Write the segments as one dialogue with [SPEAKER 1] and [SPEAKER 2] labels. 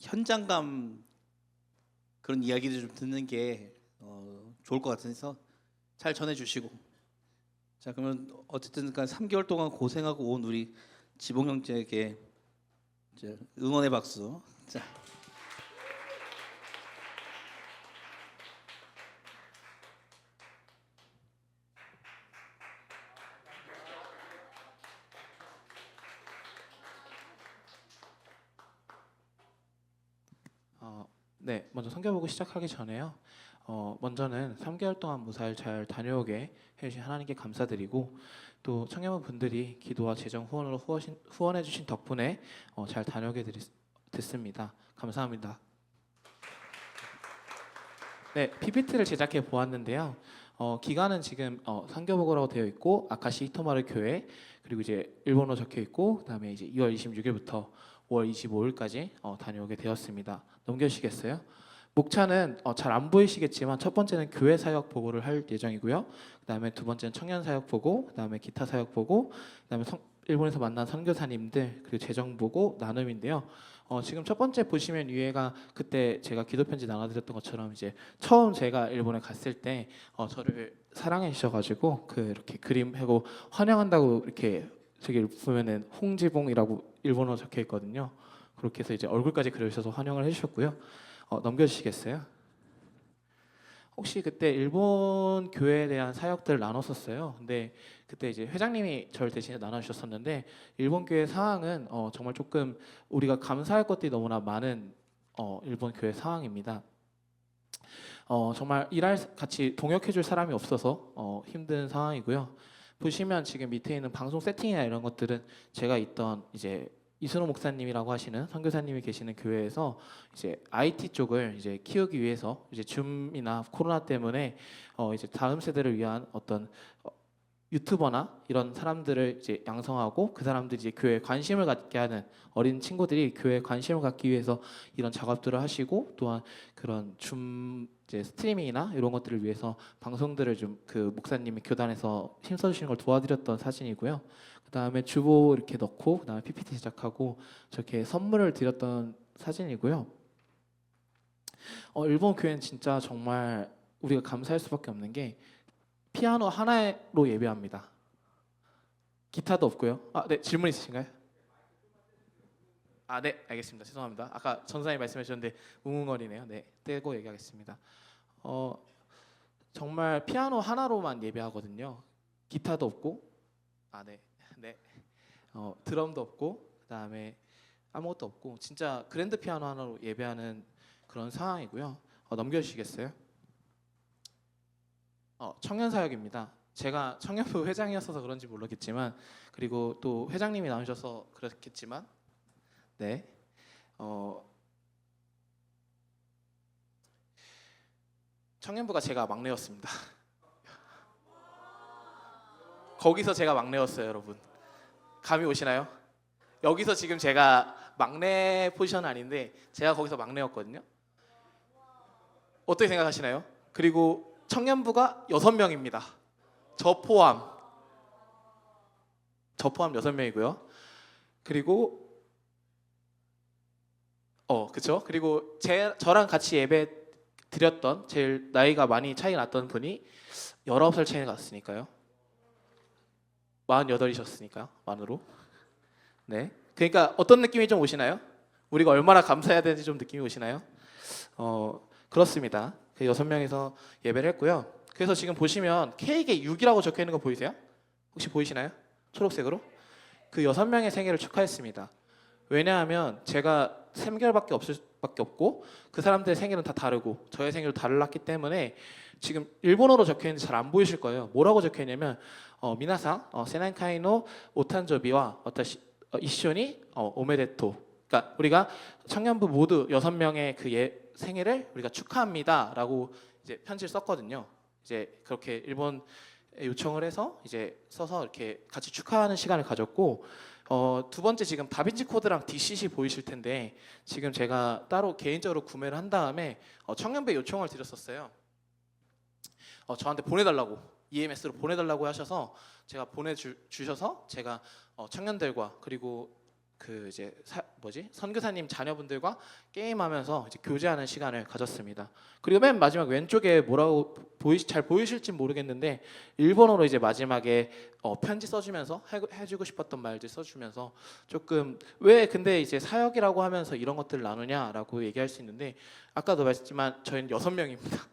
[SPEAKER 1] 현장감 그런 이야기를 좀 듣는 게 좋을 것 같아서 잘 전해주시고. 자, 그러면 어쨌든 3개월 동안 고생하고 온 우리 지봉 형제에게 이제 응원의 박수. 자.
[SPEAKER 2] 네, 먼저 성경보고 시작하기 전에요. 먼저는 3개월 동안 무사히 잘 다녀오게 해주신 하나님께 감사드리고, 또 청년부 분들이 기도와 재정 후원으로 후원해주신 덕분에 잘 다녀오게 됐습니다. 감사합니다. 네, PPT를 제작해 보았는데요. 기간은 지금 상교복으로 되어 있고 아카시 히토마르 교회, 그리고 이제 일본어로 적혀 있고, 그다음에 이제 2월 26일부터 5월 25일까지 다녀오게 되었습니다. 넘겨주시겠어요? 목차는 잘 안 보이시겠지만 첫 번째는 교회 사역 보고를 할 예정이고요. 그다음에 두 번째는 청년 사역 보고, 그다음에 기타 사역 보고, 그다음에 일본에서 만난 선교사님들, 그리고 재정 보고 나눔인데요. 지금 첫 번째 보시면 위에가 그때 제가 기도 편지 나눠드렸던 것처럼 이제 처음 제가 일본에 갔을 때 저를 사랑해 주셔가지고 이렇게 그림하고 환영한다고 이렇게 저기 보면은 홍지봉이라고 일본어로 적혀 있거든요. 그렇게 해서 이제 얼굴까지 그려주셔서 환영을 해주셨고요. 넘겨주시겠어요? 혹시 그때 일본 교회에 대한 사역들을 나눴었어요. 근데 그때 이제 회장님이 저를 대신해 나눠주셨었는데, 일본 교회 상황은 정말 조금 우리가 감사할 것들이 너무나 많은 일본 교회 상황입니다. 정말 같이 동역해줄 사람이 없어서 힘든 상황이고요. 보시면 지금 밑에 있는 방송 세팅이나 이런 것들은 제가 있던 이제 이순호 목사님이라고 하시는 선교사님이 계시는 교회에서 이제 IT 쪽을 이제 키우기 위해서 이제 줌이나 코로나 때문에 이제 다음 세대를 위한 어떤 유튜버나 이런 사람들을 이제 양성하고, 그 사람들이 이제 교회에 관심을 갖게 하는 어린 친구들이 교회에 관심을 갖기 위해서 이런 작업들을 하시고, 또한 그런 줌 이제 스트리밍이나 이런 것들을 위해서 방송들을 좀 그 목사님이 교단에서 힘써주시는 걸 도와드렸던 사진이고요. 그다음에 주보 이렇게 넣고, 그다음에 PPT 제작하고 저렇게 선물을 드렸던 사진이고요. 일본 교회는 진짜 정말 우리가 감사할 수밖에 없는 게 피아노 하나로 예배합니다. 기타도 없고요. 네, 질문 있으신가요? 네, 알겠습니다. 죄송합니다. 아까 전사님 말씀해 주셨는데 웅웅거리네요. 네, 떼고 얘기하겠습니다. 정말 피아노 하나로만 예배하거든요. 기타도 없고, 네, 드럼도 없고, 그다음에 아무것도 없고, 진짜 그랜드 피아노 하나로 예배하는 그런 상황이고요. 넘겨주시겠어요? 청년 사역입니다. 제가 청년부 회장이었어서 그런지 모르겠지만, 그리고 또 회장님이 나오셔서 그렇겠지만, 네, 청년부가 제가 막내였습니다. 거기서 제가 막내였어요, 여러분. 감이 오시나요? 여기서 지금 제가 막내 포지션 아닌데 제가 거기서 막내였거든요. 어떻게 생각하시나요? 그리고 청년부가 6명입니다. 저 포함 6명이고요. 그리고 그쵸? 그리고 저랑 같이 예배 드렸던 제일 나이가 많이 차이 났던 분이 19살 차이 났으니까요. 48이셨으니까요. 만으로. 네. 그러니까 어떤 느낌이 좀 오시나요? 우리가 얼마나 감사해야 되는지 좀 느낌이 오시나요? 그렇습니다. 그 6명이서 예배를 했고요. 그래서 지금 보시면 케이크에 6이라고 적혀 있는 거 보이세요? 혹시 보이시나요? 초록색으로? 그 6명의 생일을 축하했습니다. 왜냐하면 제가 3개월밖에 없을 수밖에 없고, 그 사람들의 생일은 다 다르고 저의 생일도 달랐기 때문에 지금 일본어로 적혀 있는지 잘 안 보이실 거예요. 뭐라고 적혀 있냐면 미나상 세난카이노 오탄조비와 와타시 이쇼니 오메데토. 그러니까 우리가 청년부 모두 6명의 그 생일을 우리가 축하합니다라고 이제 편지를 썼거든요. 이제 그렇게 일본 요청을 해서 이제 써서 이렇게 같이 축하하는 시간을 가졌고, 두 번째 지금 다빈치 코드랑 DCC 보이실 텐데, 지금 제가 따로 개인적으로 구매를 한 다음에 청년부에 요청을 드렸었어요. 저한테 보내달라고, EMS로 보내달라고 하셔서 제가 보내주셔서 제가 청년들과 그리고 그 이제 선교사님 자녀분들과 게임하면서 이제 교제하는 시간을 가졌습니다. 그리고 맨 마지막 왼쪽에 뭐라고 잘 보이실지 모르겠는데 일본어로 이제 마지막에 편지 써주면서 해주고 싶었던 말들 써주면서 조금 왜 근데 이제 사역이라고 하면서 이런 것들을 나누냐라고 얘기할 수 있는데 아까도 말했지만 저희는 6명입니다.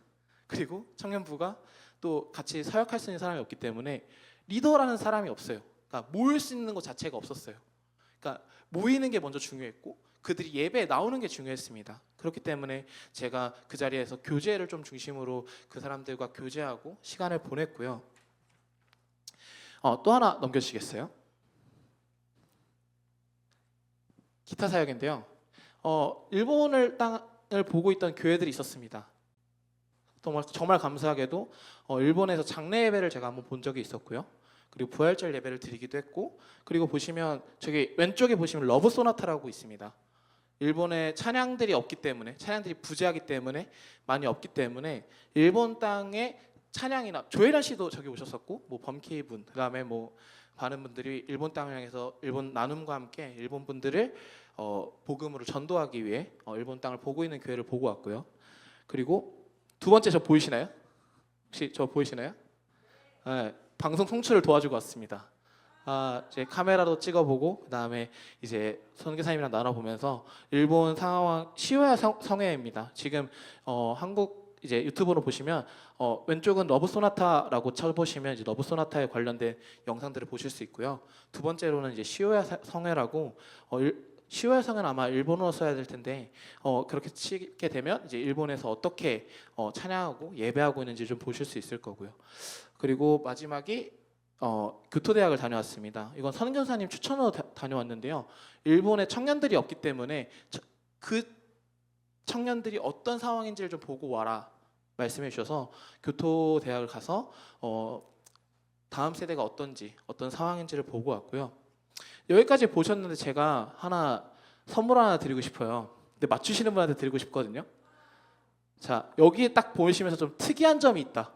[SPEAKER 2] 그리고 청년부가 또 같이 사역할 수 있는 사람이 없기 때문에 리더라는 사람이 없어요. 그러니까 모일 수 있는 것 자체가 없었어요. 그러니까 모이는 게 먼저 중요했고 그들이 예배에 나오는 게 중요했습니다. 그렇기 때문에 제가 그 자리에서 교제를 좀 중심으로 그 사람들과 교제하고 시간을 보냈고요. 또 하나 넘겨주시겠어요? 기타 사역인데요. 일본을 땅을 보고 있던 교회들이 있었습니다. 정말 감사하게도 일본에서 장례 예배를 제가 한번 본 적이 있었고요. 그리고 부활절 예배를 드리기도 했고, 그리고 보시면 저기 왼쪽에 보시면 러브 소나타라고 있습니다. 일본에 찬양들이 없기 때문에, 찬양들이 부재하기 때문에 많이 없기 때문에 일본 땅에 찬양이나 조혜련 씨도 저기 오셨었고, 뭐 범케이 분, 그다음에 뭐 많은 분들이 일본 땅을 향해서 일본 나눔과 함께 일본 분들을 복음으로 전도하기 위해 일본 땅을 보고 있는 교회를 보고 왔고요. 그리고 두 번째 저 보이시나요? 혹시 저 보이시나요? 네, 방송 송출을 도와주고 왔습니다. 이제 카메라도 찍어보고 그다음에 이제 선교사님이랑 나눠보면서 일본 상하왕 시오야 성회입니다. 지금 한국 이제 유튜브로 보시면 왼쪽은 러브 소나타라고 쳐보시면 이제 러브 소나타에 관련된 영상들을 보실 수 있고요. 두 번째로는 이제 시오야 성회라고 시오야 성회는 아마 일본어로 써야 될 텐데 그렇게 치게 되면 이제 일본에서 어떻게 찬양하고 예배하고 있는지 좀 보실 수 있을 거고요. 그리고 마지막이 교토대학을 다녀왔습니다. 이건 선교사님 추천으로 다녀왔는데요. 일본에 청년들이 없기 때문에 그 청년들이 어떤 상황인지를 좀 보고 와라 말씀해 주셔서 교토대학을 가서 다음 세대가 어떤지 어떤 상황인지를 보고 왔고요. 여기까지 보셨는데 제가 선물 하나 드리고 싶어요. 근데 맞추시는 분한테 드리고 싶거든요. 자, 여기에 딱 보시면서 좀 특이한 점이 있다.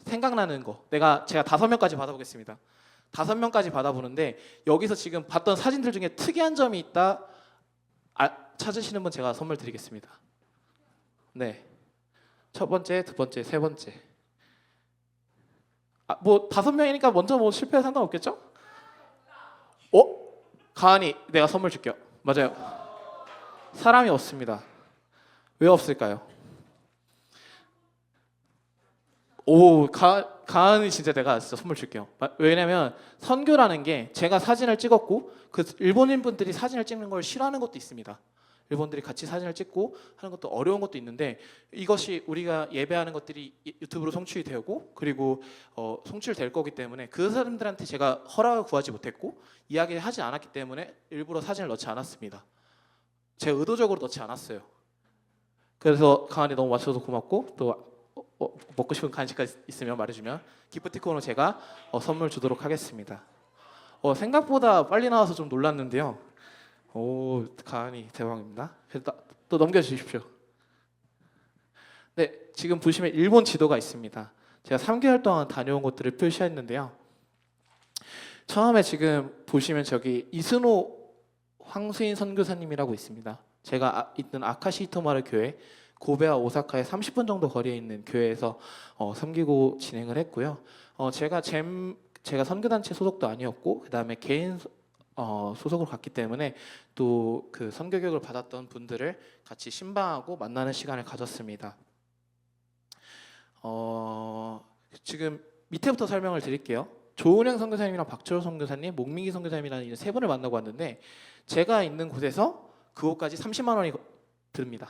[SPEAKER 2] 생각나는 거. 제가 5명까지 받아보겠습니다. 5명까지 받아보는데 여기서 지금 봤던 사진들 중에 특이한 점이 있다. 찾으시는 분 제가 선물 드리겠습니다. 네. 첫 번째, 두 번째, 세 번째. 뭐 5명이니까 먼저 뭐 실패해도 상관없겠죠? 가은이 내가 선물 줄게요. 맞아요. 사람이 없습니다. 왜 없을까요? 가은이 진짜 내가 진짜 선물 줄게요. 왜냐면 선교라는 게 제가 사진을 찍었고 그 일본인 분들이 사진을 찍는 걸 싫어하는 것도 있습니다. 일본들이 같이 사진을 찍고 하는 것도 어려운 것도 있는데 이것이 우리가 예배하는 것들이 유튜브로 송출이 되고 그리고 송출될 거기 때문에 그 사람들한테 제가 허락을 구하지 못했고 이야기를 하지 않았기 때문에 일부러 사진을 넣지 않았습니다. 제가 의도적으로 넣지 않았어요. 그래서 가은이 너무 맞춰서 고맙고 또 먹고 싶은 간식가 있으면 말해주면 기프티콘으로 제가 선물 주도록 하겠습니다. 생각보다 빨리 나와서 좀 놀랐는데요. 가은이 대박입니다. 또 넘겨주십시오. 네, 지금 보시면 일본 지도가 있습니다. 제가 3개월 동안 다녀온 곳들을 표시했는데요. 처음에 지금 보시면 저기 이스노 황수인 선교사님이라고 있습니다. 제가 있는 아카시 히토마루 교회 고베와 오사카에 30분 정도 거리에 있는 교회에서 섬기고 진행을 했고요. 제가 선교단체 소속도 아니었고 그다음에 개인 소속으로 갔기 때문에 또 그 선교 교육을 받았던 분들을 같이 신방하고 만나는 시간을 가졌습니다. 지금 밑에부터 설명을 드릴게요. 조은영 선교사님이랑 박철호 선교사님, 목민기 선교사님이라는 이 세 분을 만나고 왔는데 제가 있는 곳에서 그곳까지 30만 원이 듭니다.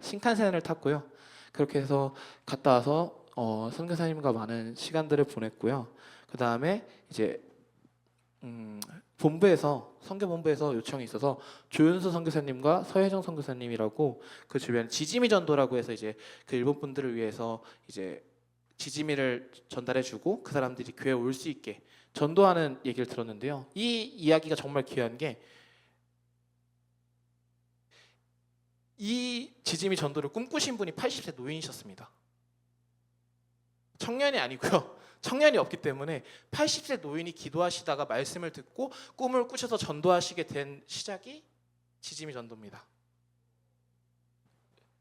[SPEAKER 2] 신칸센을 탔고요. 그렇게 해서 갔다 와서 선교사님과 많은 시간들을 보냈고요. 그 다음에 이제 선교본부에서 요청이 있어서 조윤수 선교사님과 서혜정 선교사님이라고 그 주변 지지미 전도라고 해서 이제 그 일본 분들을 위해서 이제 지지미를 전달해주고 그 사람들이 교회에 올 수 있게 전도하는 얘기를 들었는데요. 이 이야기가 정말 귀한 게 이 지지미 전도를 꿈꾸신 분이 80세 노인이셨습니다. 청년이 아니고요. 청년이 없기 때문에 80세 노인이 기도하시다가 말씀을 듣고 꿈을 꾸셔서 전도하시게 된 시작이 지짐이 전도입니다.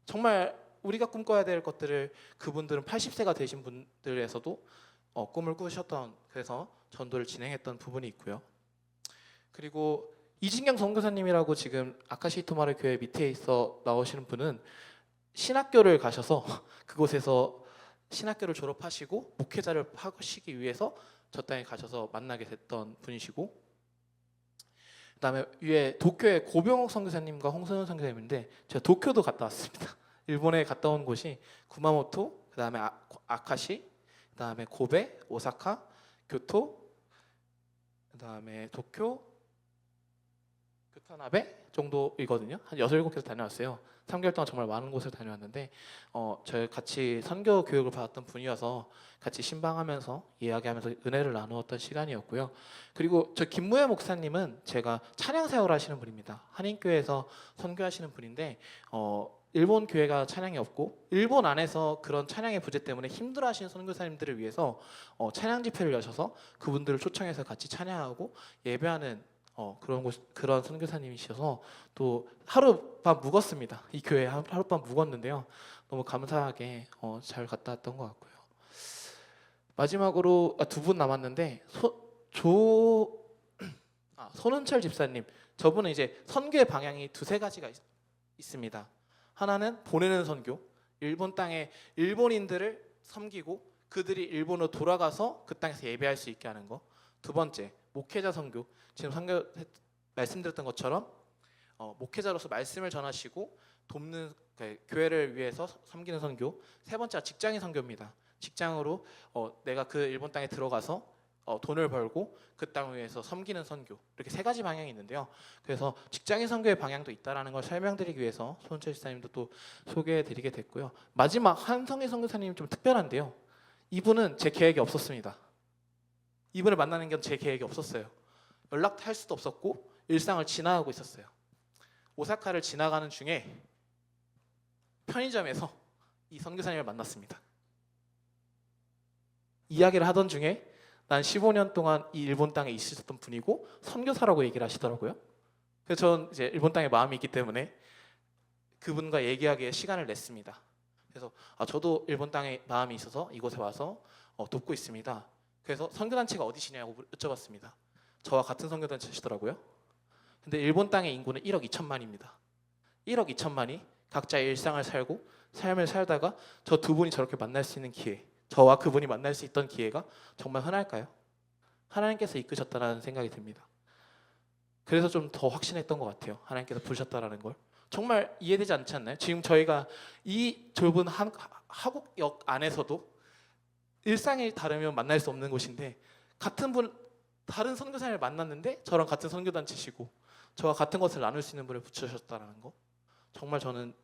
[SPEAKER 2] 정말 우리가 꿈꿔야 될 것들을 그분들은 80세가 되신 분들에서도 꿈을 꾸셨던, 그래서 전도를 진행했던 부분이 있고요. 그리고 이진경 선교사님이라고 지금 아카시 히토마르 교회 밑에 있어 나오시는 분은 신학교를 가셔서 그곳에서 신학교를 졸업하시고 목회자를 하시기 위해서 저 땅에 가셔서 만나게 됐던 분이시고, 그다음에 위에 도쿄의 고병옥 선교사님과 홍선현 선교사님인데 제가 도쿄도 갔다 왔습니다. 일본에 갔다 온 곳이 구마모토, 그다음에 아카시, 그다음에 고베, 오사카, 교토, 그다음에 도쿄, 교타나베 정도이거든요. 한 6, 7곳에서 다녀왔어요. 3개월 동안 정말 많은 곳을 다녀왔는데 저희 같이 선교 교육을 받았던 분이어서 같이 신방하면서 이야기하면서 은혜를 나누었던 시간이었고요. 그리고 저 김무혜 목사님은 제가 찬양 사역을 하시는 분입니다. 한인교회에서 선교하시는 분인데 일본 교회가 찬양이 없고 일본 안에서 그런 찬양의 부재 때문에 힘들어하시는 선교사님들을 위해서 찬양 집회를 여셔서 그분들을 초청해서 같이 찬양하고 예배하는 그런 선교사님이셔서 또 하룻밤 묵었습니다. 이 교회에 하룻밤 묵었는데요. 너무 감사하게 잘 갔다 왔던 것 같고요. 마지막으로 두 분 남았는데 손은철 집사님, 저분은 이제 선교의 방향이 두세 가지가 있습니다. 하나는 보내는 선교, 일본 땅에 일본인들을 섬기고 그들이 일본으로 돌아가서 그 땅에서 예배할 수 있게 하는 거. 두 번째, 목회자 선교. 지금 말씀드렸던 것처럼 목회자로서 말씀을 전하시고 돕는 교회를 위해서 섬기는 선교. 세 번째가 직장인 선교입니다. 직장으로 내가 그 일본 땅에 들어가서 돈을 벌고 그 땅을 위해서 섬기는 선교. 이렇게 세 가지 방향이 있는데요. 그래서 직장인 선교의 방향도 있다라는 걸 설명드리기 위해서 손은철 집사님도 또 소개해드리게 됐고요. 마지막 한성희 선교사님이 좀 특별한데요. 이분은 제 계획이 없었습니다. 이분을 만나는 건 제 계획이 없었어요. 연락할 수도 없었고 일상을 지나가고 있었어요. 오사카를 지나가는 중에 편의점에서 이 선교사님을 만났습니다. 이야기를 하던 중에 난 15년 동안 이 일본 땅에 있으셨던 분이고 선교사라고 얘기를 하시더라고요. 그래서 저는 이제 일본 땅에 마음이 있기 때문에 그분과 얘기하기에 시간을 냈습니다. 그래서 저도 일본 땅에 마음이 있어서 이곳에 와서 돕고 있습니다. 그래서 선교단체가 어디시냐고 여쭤봤습니다. 저와 같은 선교단체시더라고요. 근데 일본 땅의 인구는 1억 2천만입니다. 1억 2천만이 각자의 일상을 살고 삶을 살다가 저 두 분이 저렇게 만날 수 있는 기회, 저와 그분이 만날 수 있던 기회가 정말 흔할까요? 하나님께서 이끄셨다라는 생각이 듭니다. 그래서 좀 더 확신했던 것 같아요. 하나님께서 부르셨다라는 걸. 정말 이해되지 않지 않나요? 지금 저희가 이 좁은 하국역 안에서도 일상이 다르면 만날 수 없는 곳인데 같은 분, 다른 선교사님을 만났는데 저랑 같은 선교단체시고 저와 같은 것을 나눌 수 있는 분을 붙여주셨다는 거. 정말 저는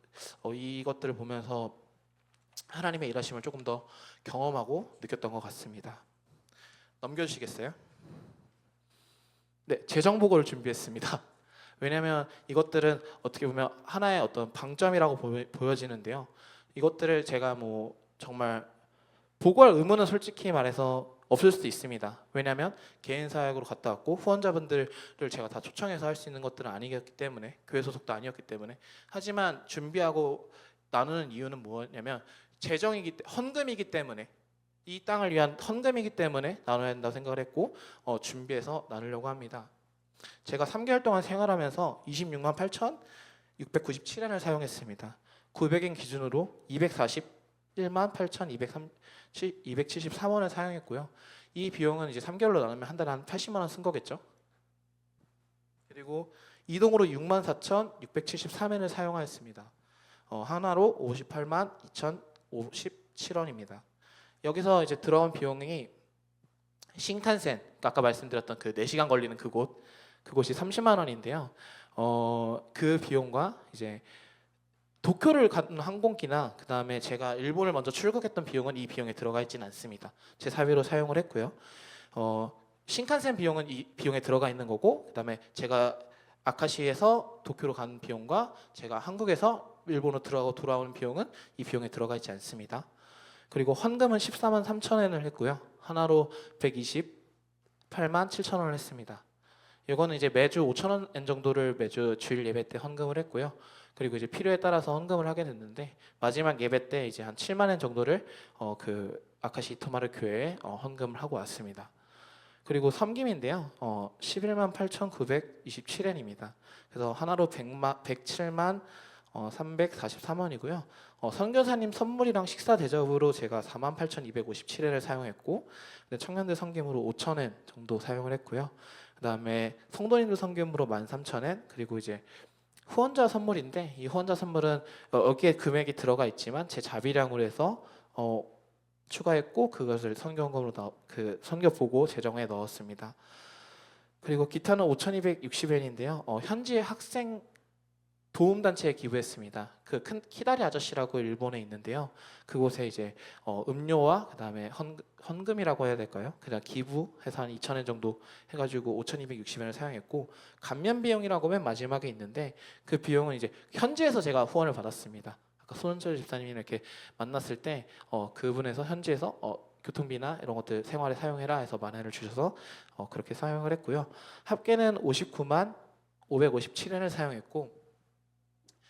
[SPEAKER 2] 이것들을 보면서 하나님의 일하심을 조금 더 경험하고 느꼈던 것 같습니다. 넘겨주시겠어요? 네, 재정보고를 준비했습니다. 왜냐하면 이것들은 어떻게 보면 하나의 어떤 방점이라고 보여지는데요. 이것들을 제가 정말 보고할 의무는 솔직히 말해서 없을 수도 있습니다. 왜냐하면 개인 사역으로 갔다 왔고 후원자분들을 제가 다 초청해서 할 수 있는 것들은 아니었기 때문에, 교회 소속도 아니었기 때문에. 하지만 준비하고 나누는 이유는 뭐냐면 헌금이기 때문에, 이 땅을 위한 헌금이기 때문에 나눠야 한다고 생각을 했고 준비해서 나누려고 합니다. 제가 3개월 동안 생활하면서 26만 8,697엔을 사용했습니다. 900엔 기준으로 241만 8,273원을 사용했고요. 이 비용은 이제 3개월로 나누면 한 달에 한 80만 원 쓴 거겠죠. 그리고 이동으로 6만 4,673엔을 사용하였습니다. 하나로 58만 2,057원입니다. 여기서 이제 들어온 비용이 신칸센, 아까 말씀드렸던 그 4시간 걸리는 그곳이 30만 원인데요. 그 비용과 이제 도쿄를 가는 항공기나 그다음에 제가 일본을 먼저 출국했던 비용은 이 비용에 들어가 있지는 않습니다. 제 사비로 사용을 했고요. 신칸센 비용은 이 비용에 들어가 있는 거고, 그다음에 제가 아카시에서 도쿄로 가는 비용과 제가 한국에서 일본으로 들어가고 돌아오는 비용은 이 비용에 들어가 있지 않습니다. 그리고 헌금은 14만 3천 원을 했고요. 하나로 128만 7천 원을 했습니다. 이거는 이제 매주 5천 원 정도를 매주 주일 예배 때 헌금을 했고요. 그리고 이제 필요에 따라서 헌금을 하게 됐는데 마지막 예배 때 이제 한 7만 원 정도를 그 아카시 이토마르 교회에 헌금을 하고 왔습니다. 그리고 섬김인데요. 11만 8,927엔입니다. 그래서 하나로 107만 343원이고요. 선교사님 선물이랑 식사 대접으로 제가 48,257엔을 사용했고, 청년들 섬김으로 5,000엔 정도 사용을 했고요. 그다음에 성도님들 섬김으로 13,000엔, 그리고 이제 후원자 선물인데 이 후원자 선물은 여기에 금액이 들어가 있지만 제 자비량으로 해서 추가했고 그것을 선교헌금으로 그 선교 보고 재정에 넣었습니다. 그리고 기타는 5,260엔인데요. 현지 학생 도움단체에 기부했습니다. 그 큰 키다리 아저씨라고 일본에 있는데요. 그곳에 이제 음료와 그다음에 헌금이라고 해야 될까요? 그냥 기부해서 한 2,000엔 정도 해가지고 5,260엔을 사용했고, 감면 비용이라고 맨 마지막에 있는데 그 비용은 이제 현지에서 제가 후원을 받았습니다. 아까 손은철 집사님이 이렇게 만났을 때 그분에서 현지에서 교통비나 이런 것들 생활에 사용해라 해서 만원을 주셔서 그렇게 사용을 했고요. 합계는 59만 557엔을 사용했고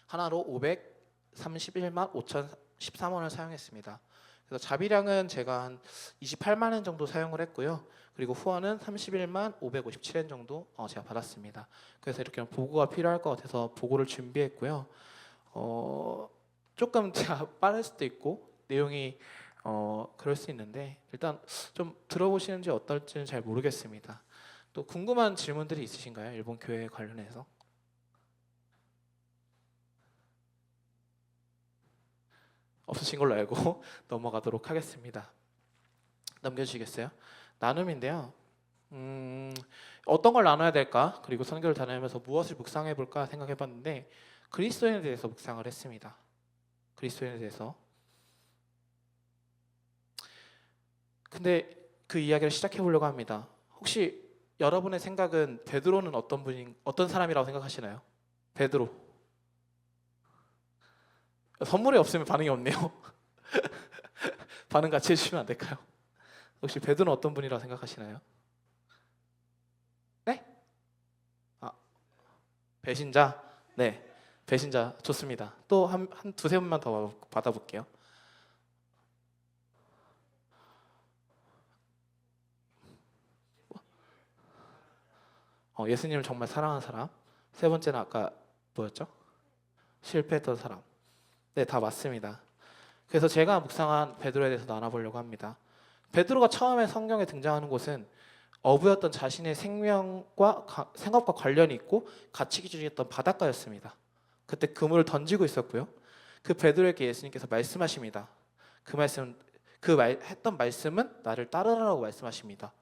[SPEAKER 2] 하나로 531만 5,013원을 사용했습니다. 그래서 자비량은 제가 한 28만 원 정도 사용을 했고요. 그리고 후원은 31만 557엔 정도 제가 받았습니다. 그래서 이렇게 보고가 필요할 것 같아서 보고를 준비했고요. 조금 제가 빠를 수도 있고 내용이 그럴 수 있는데 일단 좀 들어보시는지 어떨지는 잘 모르겠습니다. 또 궁금한 질문들이 있으신가요? 일본 교회 관련해서? 없으신 걸로 알고 넘어가도록 하겠습니다. 넘겨주시겠어요? 나눔인데요. 어떤 걸 나눠야 될까? 그리고 선교를 다니면서 무엇을 묵상해 볼까 생각해 봤는데 그리스도인에 대해서 묵상을 했습니다. 그리스도인에 대해서. 근데 그 이야기를 시작해 보려고 합니다. 혹시 여러분의 생각은 베드로는 어떤 사람이라고 생각하시나요? 베드로. 선물이 없으면 반응이 없네요. 반응 같이 해주시면 안 될까요? 혹시 베드로는 어떤 분이라고 생각하시나요? 네? 배신자? 네, 배신자 좋습니다. 또 한 두세 분만 더 받아볼게요. 예수님을 정말 사랑하는 사람. 세 번째는 아까 뭐였죠? 실패했던 사람. 네, 다 맞습니다. 그래서 제가 묵상한 베드로에 대해서 나눠보려고 합니다. 베드로가 처음에 성경에 등장하는 곳은 어부였던 자신의 생업과 관련이 있고 가치 기준이었던 바닷가였습니다. 그때 그물을 던지고 있었고요. 그 베드로에게 예수님께서 말씀하십니다. 했던 말씀은 나를 따르라고 말씀하십니다.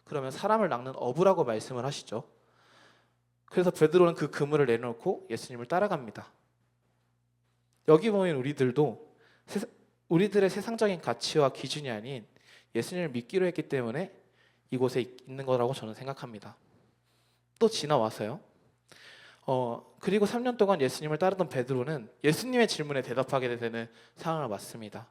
[SPEAKER 2] 그러면 사람을 낚는 어부라고 말씀을 하시죠. 그래서 베드로는 그 그물을 내려놓고 예수님을 따라갑니다. 여기 보면 우리들의 세상적인 가치와 기준이 아닌 예수님을 믿기로 했기 때문에 이곳에 있는 거라고 저는 생각합니다. 또 지나와서요. 그리고 3년 동안 예수님을 따르던 베드로는 예수님의 질문에 대답하게 되는 상황을 맞습니다.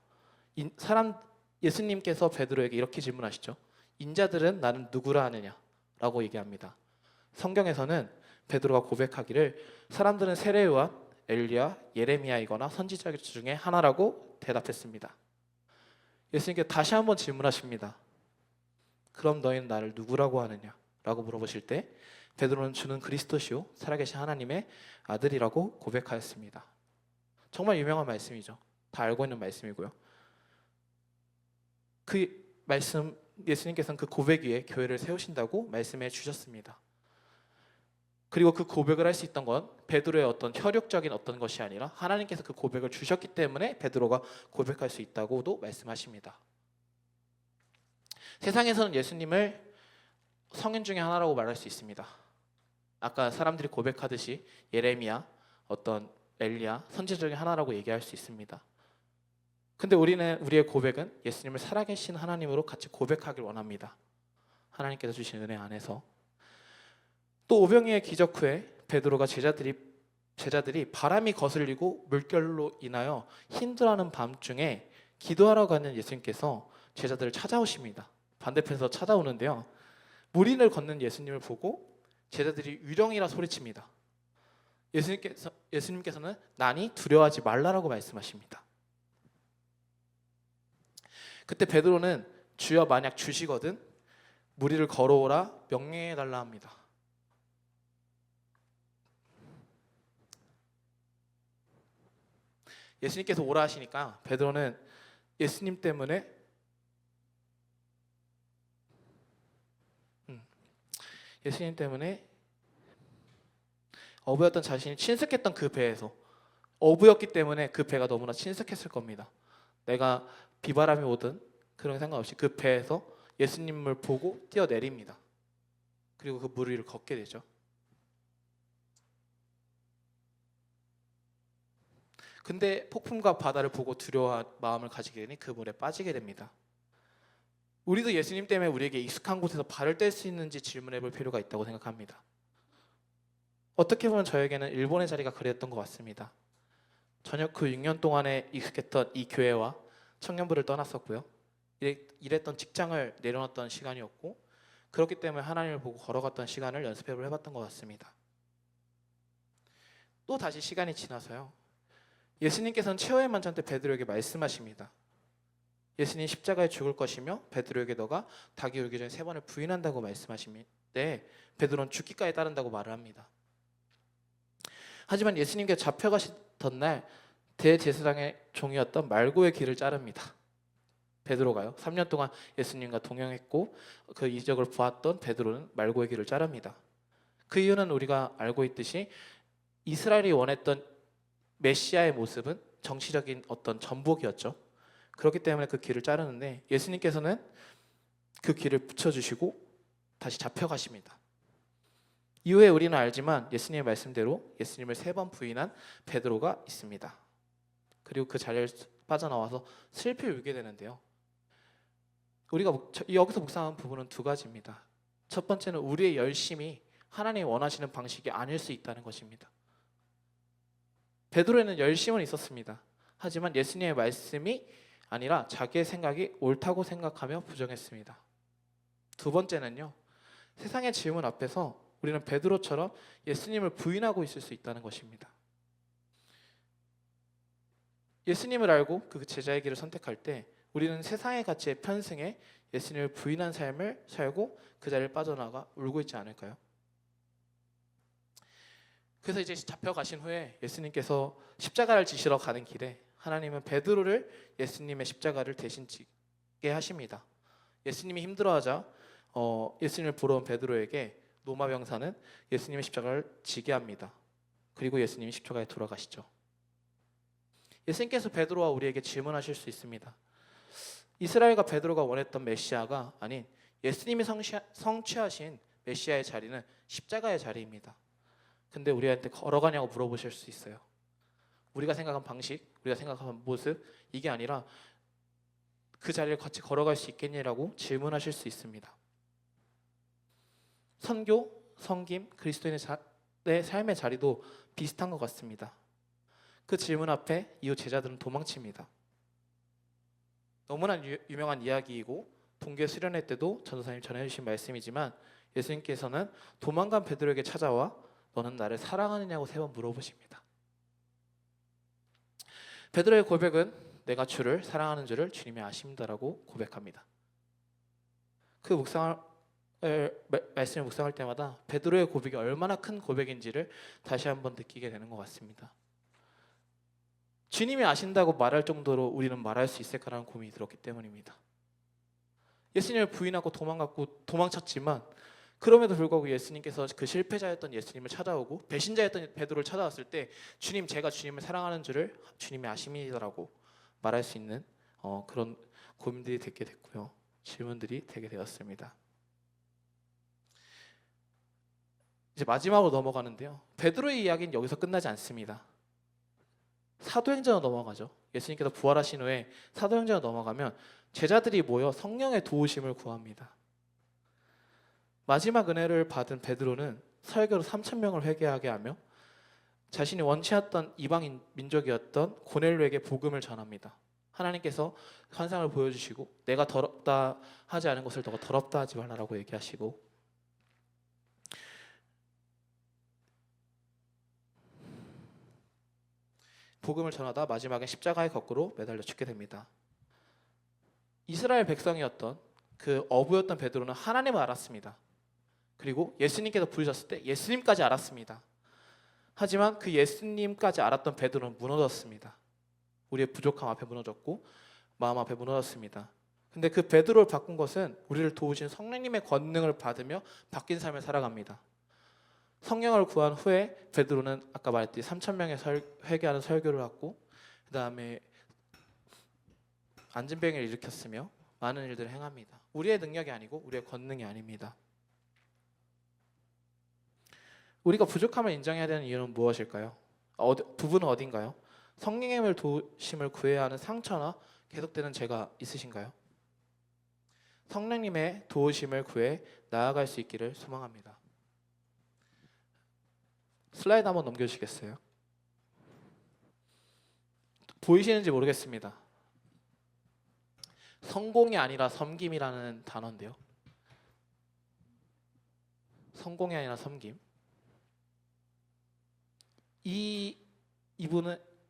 [SPEAKER 2] 예수님께서 베드로에게 이렇게 질문하시죠. 인자들은 나는 누구라 하느냐? 라고 얘기합니다. 성경에서는 베드로가 고백하기를 사람들은 세례요한, 엘리야, 예레미야이거나 선지자 중에 하나라고 대답했습니다. 예수님께 다시 한번 질문하십니다. 그럼 너희는 나를 누구라고 하느냐? 라고 물어보실 때 베드로는 주는 그리스도시요 살아계신 하나님의 아들이라고 고백하였습니다. 정말 유명한 말씀이죠. 다 알고 있는 말씀이고요. 그 말씀 예수님께서는 그 고백 위에 교회를 세우신다고 말씀해 주셨습니다. 그리고 그 고백을 할 수 있던 건 베드로의 어떤 혈육적인 어떤 것이 아니라 하나님께서 그 고백을 주셨기 때문에 베드로가 고백할 수 있다고도 말씀하십니다. 세상에서는 예수님을 성인 중에 하나라고 말할 수 있습니다. 아까 사람들이 고백하듯이 예레미야, 어떤 엘리야, 선지자 중에 하나라고 얘기할 수 있습니다. 근데 우리의 고백은 예수님을 살아계신 하나님으로 같이 고백하길 원합니다. 하나님께서 주신 은혜 안에서. 또 오병이의 기적 후에 베드로가 제자들이 바람이 거슬리고 물결로 인하여 힘들어하는 밤중에 기도하러 가는 예수님께서 제자들을 찾아오십니다. 반대편에서 찾아오는데요. 무리를 걷는 예수님을 보고 제자들이 유령이라 소리칩니다. 예수님께서는 나니 두려워하지 말라라고 말씀하십니다. 그때 베드로는 주여 만약 주시거든 무리를 걸어오라 명령해 달라 합니다. 예수님께서 오라 하시니까 베드로는 예수님 때문에 어부였던 자신이 친숙했던 그 배에서 어부였기 때문에 그 배가 너무나 친숙했을 겁니다. 내가 비바람이 오든 그런 상관없이 그 배에서 예수님을 보고 뛰어내립니다. 그리고 그 물 위를 걷게 되죠. 근데 폭풍과 바다를 보고 두려워 마음을 가지게 되니 그 물에 빠지게 됩니다. 우리도 예수님 때문에 우리에게 익숙한 곳에서 발을 뗄 수 있는지 질문해 볼 필요가 있다고 생각합니다. 어떻게 보면 저에게는 일본의 자리가 그랬던 것 같습니다. 전역 후 6년 동안에 익숙했던 이 교회와 청년부를 떠났었고요. 일했던 직장을 내려놨던 시간이었고 그렇기 때문에 하나님을 보고 걸어갔던 시간을 연습을 해봤던 것 같습니다. 또 다시 시간이 지나서요. 예수님께서는 최후의 만찬 때 베드로에게 말씀하십니다. 예수님 십자가에 죽을 것이며 베드로에게 너가 닭이 울기 전에 3번을 부인한다고 말씀하시는데 베드로는 죽기까지 따른다고 말을 합니다. 하지만 예수님께 잡혀가시던 날 대제사장의 종이었던 말고의 길을 자릅니다. 베드로가요. 3년 동안 예수님과 동행했고 그 이적을 보았던 베드로는 말고의 길을 자릅니다. 그 이유는 우리가 알고 있듯이 이스라엘이 원했던 메시아의 모습은 정치적인 어떤 전복이었죠. 그렇기 때문에 그 길을 자르는데 예수님께서는 그 길을 붙여주시고 다시 잡혀가십니다. 이후에 우리는 알지만 예수님의 말씀대로 예수님을 3번 부인한 베드로가 있습니다. 그리고 그 자리를 빠져나와서 슬피 울게 되는데요. 우리가 여기서 묵상한 부분은 2가지입니다. 첫 번째는 우리의 열심이 하나님이 원하시는 방식이 아닐 수 있다는 것입니다. 베드로에는 열심은 있었습니다. 하지만 예수님의 말씀이 아니라 자기의 생각이 옳다고 생각하며 부정했습니다. 2번째는요. 세상의 질문 앞에서 우리는 베드로처럼 예수님을 부인하고 있을 수 있다는 것입니다. 예수님을 알고 그 제자의 길을 선택할 때 우리는 세상의 가치에 편승해 예수님을 부인한 삶을 살고 그 자리를 빠져나가 울고 있지 않을까요? 그래서 이제 잡혀가신 후에 예수님께서 십자가를 지시러 가는 길에 하나님은 베드로를 예수님의 십자가를 대신 지게 하십니다. 예수님이 힘들어하자 예수님을 보러 온 베드로에게 로마 병사는 예수님의 십자가를 지게 합니다. 그리고 예수님이 십자가에 돌아가시죠. 예수님께서 베드로와 우리에게 질문하실 수 있습니다. 이스라엘과 베드로가 원했던 메시아가 아닌 예수님이 성취하신 메시아의 자리는 십자가의 자리입니다. 근데 우리한테 걸어가냐고 물어보실 수 있어요. 우리가 생각한 방식, 우리가 생각한 모습 이게 아니라 그 자리를 같이 걸어갈 수 있겠냐라고 질문하실 수 있습니다. 선교, 섬김, 그리스도인의 삶의 자리도 비슷한 것 같습니다. 그 질문 앞에 이후 제자들은 도망칩니다. 너무나 유명한 이야기이고 동계 수련회 때도 전도사님 전해주신 말씀이지만 예수님께서는 도망간 베드로에게 찾아와 너는 나를 사랑하느냐고 3번 물어보십니다. 베드로의 고백은 내가 주를 사랑하는 줄을 주님이 아십니다라고 고백합니다. 그 말씀을 묵상할 때마다 베드로의 고백이 얼마나 큰 고백인지를 다시 한번 느끼게 되는 것 같습니다. 주님이 아신다고 말할 정도로 우리는 말할 수 있을까라는 고민이 들었기 때문입니다. 예수님을 부인하고 도망쳤지만 그럼에도 불구하고 예수님께서 그 실패자였던 예수님을 찾아오고 배신자였던 베드로를 찾아왔을 때 주님 제가 주님을 사랑하는 줄을 주님이 아십니다라고 말할 수 있는 그런 고민들이 되게 됐고요. 질문들이 되게 되었습니다. 이제 마지막으로 넘어가는데요. 베드로의 이야기는 여기서 끝나지 않습니다. 사도행전으로 넘어가죠. 예수님께서 부활하신 후에 사도행전으로 넘어가면 제자들이 모여 성령의 도우심을 구합니다. 마지막 은혜를 받은 베드로는 설교로 3,000명을 회개하게 하며 자신이 원치 않던 이방인 민족이었던 고넬료에게 복음을 전합니다. 하나님께서 환상을 보여주시고 내가 더럽다 하지 않은 것을 너가 더럽다 하지 말라라고 얘기하시고 복음을 전하다 마지막에 십자가의 거꾸로 매달려 죽게 됩니다. 이스라엘 백성이었던 그 어부였던 베드로는 하나님을 알았습니다. 그리고 예수님께서 부르셨을 때 예수님까지 알았습니다. 하지만 그 예수님까지 알았던 베드로는 무너졌습니다. 우리의 부족함 앞에 무너졌고 마음 앞에 무너졌습니다. 근데 그 베드로를 바꾼 것은 우리를 도우신 성령님의 권능을 받으며 바뀐 삶을 살아갑니다. 성령을 구한 후에 베드로는 아까 말했듯이 3,000명의 회개하는 설교를 하고 그 다음에 안진병을 일으켰으며 많은 일들을 행합니다. 우리의 능력이 아니고 우리의 권능이 아닙니다. 우리가 부족함을 인정해야 되는 이유는 무엇일까요? 부분은 어딘가요? 성령님을 도우심을 구해야 하는 상처나 계속되는 죄가 있으신가요? 성령님의 도우심을 구해 나아갈 수 있기를 소망합니다. 슬라이드 한번 넘겨주시겠어요? 보이시는지 모르겠습니다. 성공이 아니라 섬김이라는 단어인데요. 성공이 아니라 섬김.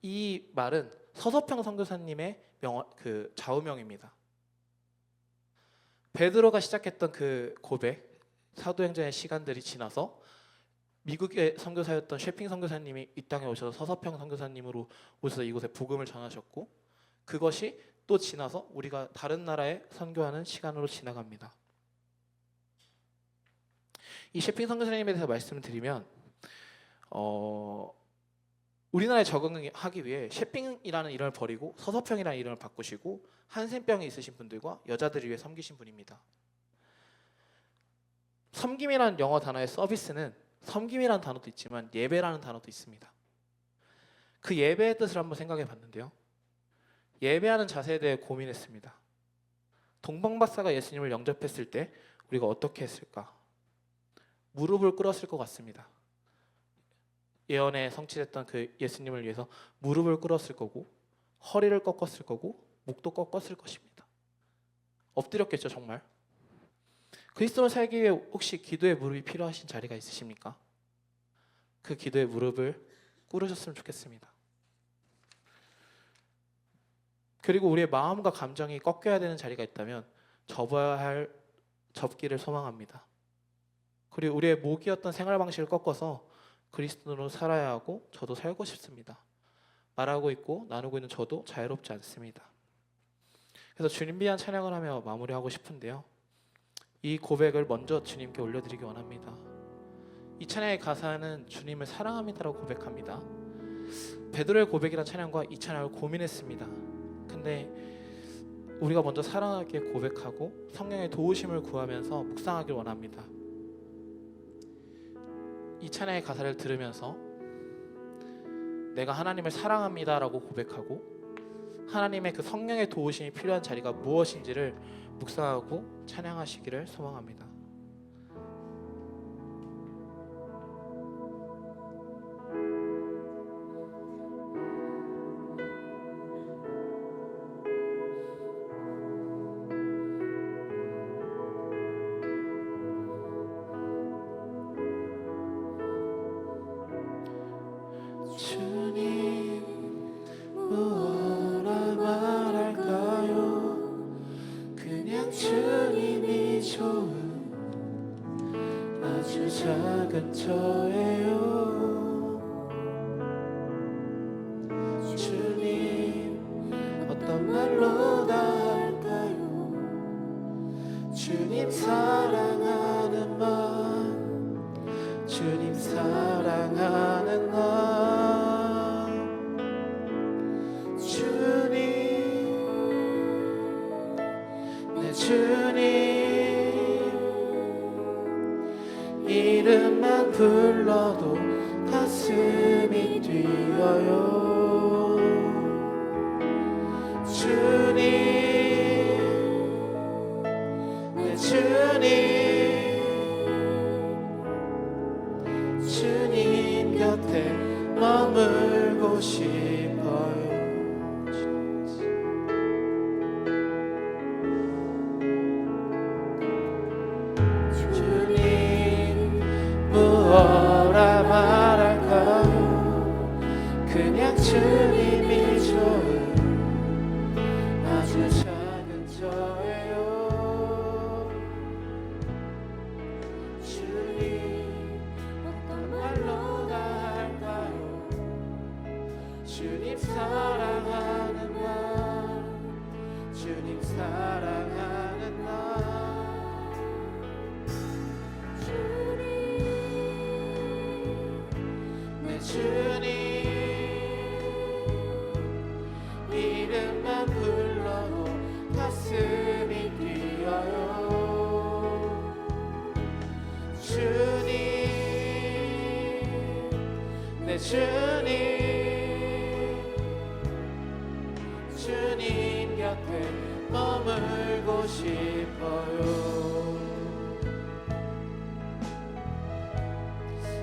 [SPEAKER 2] 이 말은 서서평 선교사님의 좌우명입니다. 베드로가 시작했던 그 고백, 사도행전의 시간들이 지나서 미국의 선교사였던 셰핑 선교사님이 이 땅에 오셔서 서서평 선교사님으로 오셔서 이곳에 복음을 전하셨고 그것이 또 지나서 우리가 다른 나라에 선교하는 시간으로 지나갑니다. 이 셰핑 선교사님에 대해서 말씀을 드리면 우리나라에 적응하기 위해 셰핑이라는 이름을 버리고 서서평이라는 이름을 바꾸시고 한센병이 있으신 분들과 여자들을 위해 섬기신 분입니다. 섬김이라는 영어 단어의 서비스는 섬김이라는 단어도 있지만 예배라는 단어도 있습니다. 그 예배의 뜻을 한번 생각해 봤는데요. 예배하는 자세에 대해 고민했습니다. 동방박사가 예수님을 영접했을 때 우리가 어떻게 했을까? 무릎을 꿇었을 것 같습니다. 예언에 성취됐던 그 예수님을 위해서 무릎을 꿇었을 거고 허리를 꺾었을 거고 목도 꺾었을 것입니다. 엎드렸겠죠, 정말. 그리스도를 살기 위해 혹시 기도의 무릎이 필요하신 자리가 있으십니까? 그 기도의 무릎을 꿇으셨으면 좋겠습니다. 그리고 우리의 마음과 감정이 꺾여야 되는 자리가 있다면 접기를 소망합니다. 그리고 우리의 목이었던 생활 방식을 꺾어서 그리스도로 살아야 하고 저도 살고 싶습니다. 말하고 있고 나누고 있는 저도 자유롭지 않습니다. 그래서 주님 위한 찬양을 하며 마무리하고 싶은데요. 이 고백을 먼저 주님께 올려드리기 원합니다. 이 찬양의 가사는 주님을 사랑합니다라고 고백합니다. 베드로의 고백이란 찬양과 이 찬양을 고민했습니다. 근데 우리가 먼저 사랑하게 고백하고 성령의 도우심을 구하면서 묵상하길 원합니다. 이 찬양의 가사를 들으면서 내가 하나님을 사랑합니다라고 고백하고 하나님의 그 성령의 도우심이 필요한 자리가 무엇인지를 묵상하고 찬양하시기를 소망합니다. 주님 무엇라 말할까요? 그냥 주님이 좋은 주님 사랑하는 나, 주님 사랑하는 나,
[SPEAKER 3] 주님
[SPEAKER 2] 내 주님 이름만 불러도 가슴이 뛰어요. 주님 내 주님 주님 곁에 머물고 싶어요.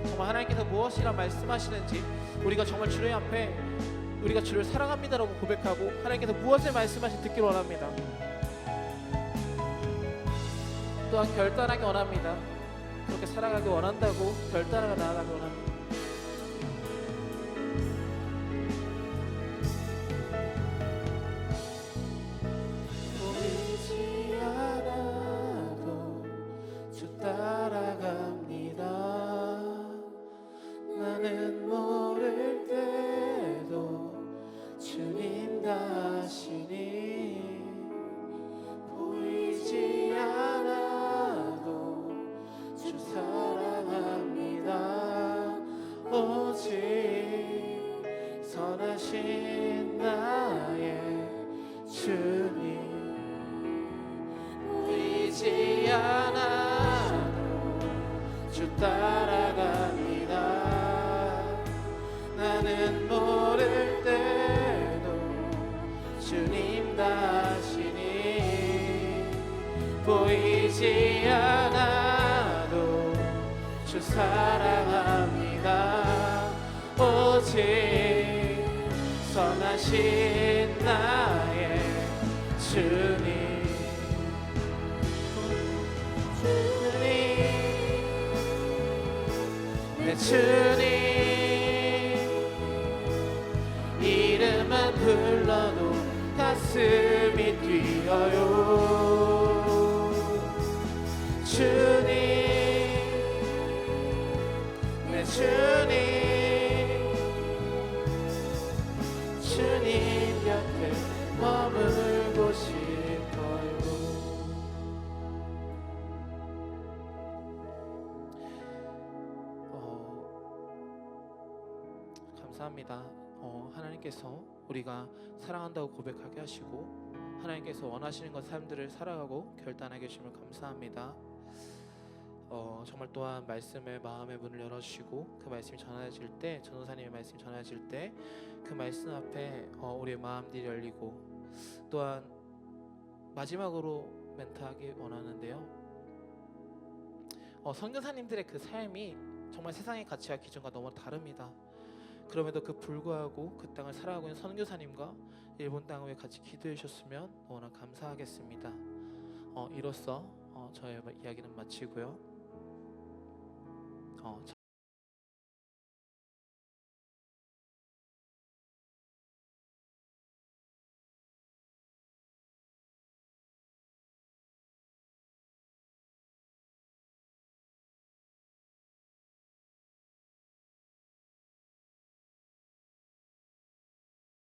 [SPEAKER 2] 정말 하나님께서 무엇이라 말씀하시는지 우리가 정말 주님 앞에 우리가 주를 사랑합니다라고 고백하고 하나님께서 무엇을 말씀하시는지 듣기를 원합니다. 또한 결단하기 원합니다. 그렇게 살아가기 원한다고 결단하고 나아가기 원합니다. 보이지 않아도 주 따라갑니다. 나는 모를 때도 주님 다시니 보이지 않아도 주 사랑합니다. 오직 선하신 나의 주님 보이지 않아도 주 따라갑니다. 나는 모를 때도 주님 다시니 보이지 않아도 주 사랑합니다. 오직 선하신 나의 주님 내 주님 이름만 불러도 가슴이 뛰어요. 주님 내 주님 주님 곁에 머물고 싶어요. 감사합니다. 하나님께서 우리가 사랑한다고 고백하게 하시고 하나님께서 원하시는 것 삶들을 살아가고 결단하게 해주심을 감사합니다. 정말 또한 말씀을 마음의 문을 열어주시고 그 말씀이 전해질 때 전도사님의 말씀이 전해질 때 그 말씀 앞에 우리의 마음들이 열리고 또한 마지막으로 멘트하기 원하는데요. 선교사님들의 그 삶이 정말 세상의 가치와 기준과 너무 다릅니다. 그럼에도 그 불구하고 그 땅을 살아가고 있는 선교사님과 일본 땅을 위해 같이 기도해 주셨으면 너무나 감사하겠습니다. 이로써 저의 이야기는 마치고요.